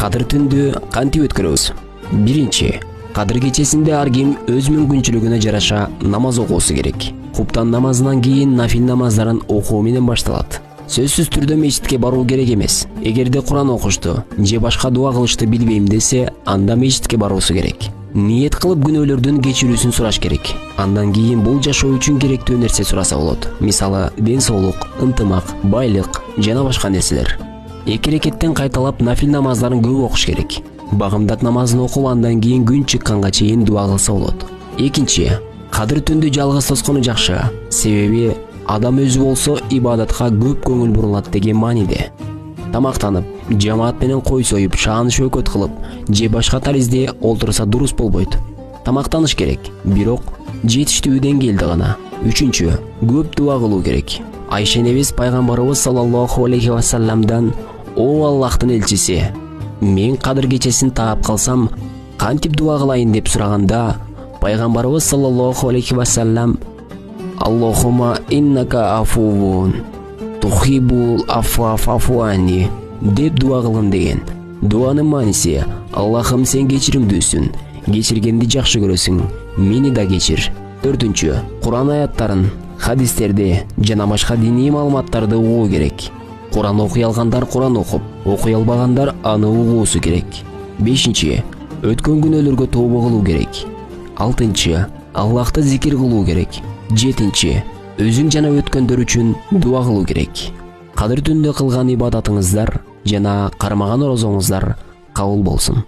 Кадыр түндү кантип өткөрөбүз? Биринчи, Кадыр кечесинде ар ким өз мүмкүнчүлүгүнө жараша намаз окуусу керек. Куптан намазынан кийин нафил намаздарын окуу менен башталат. Сөзсүз түрдө мечитке баруу керек эмес. Эгерде Куран окушту же башка дуа кылышты билбейм десе, анда мечитке баруусу керек. Ниет кылып күнөөлөрдүн кечирүүсүн сураш керек. Андан кийин бул жашоо үчүн керектүү нерсе сураса болот. Мисалы, ден соолук, ынтымак, байлык жана башка нерселер. 2 рекеттен кайталап нафил намаздарын көп окуш керек. Багымдат намазын окуп андан кийин күн чыкканга чейин дуа кылса болот. Экинчи, Кадыр түндү жалгыз тоскону жакшы. Себеби адам өзү болсо ибадатка көп көңүл бурулат деген мааниде. Тамактанып, жамаат менен кой союп, шаан шөкөт кылып, же башка таризде олтурса дурус болбойт. Тамактаныш керек, бирок жетиштүү деңгээлде гана. Үчүнчү, көп дуа кылуу керек. Айша энебиз пайгамбарыбыз саллаллаху алейхи вассаламдан: "О Аллахтын элчиси, мен Кадыр кечесин таап калсам, кантип дуа кылайын?" деп сураганда, пайгамбарыбыз саллаллаху алейхи вассалам: "Аллахума иннака афувун тухибул афва фафуани" деп дуа кылгын деген. Дуанын мааниси: Аллахым, сен кечиримдүүсүн, кечиргенди жакшы көрөсүң, мени да кечир. 4. Куран аяттарын, хадистерди жана башка диний маалыматтарды угуу керек. Куран окуй алгандар Куран окуп, окуй албагандар аны угуусу керек. 5. Өткөн күнөөлөргө тобо кылуу керек. 6. Аллахты зикир кылуу керек. 7. Өзүң жана өткөндөр үчүн дуа кылуу керек. Кадыр түндө кылган ибадатыңыздар жана кармаган орозоңуздар кабыл болсун.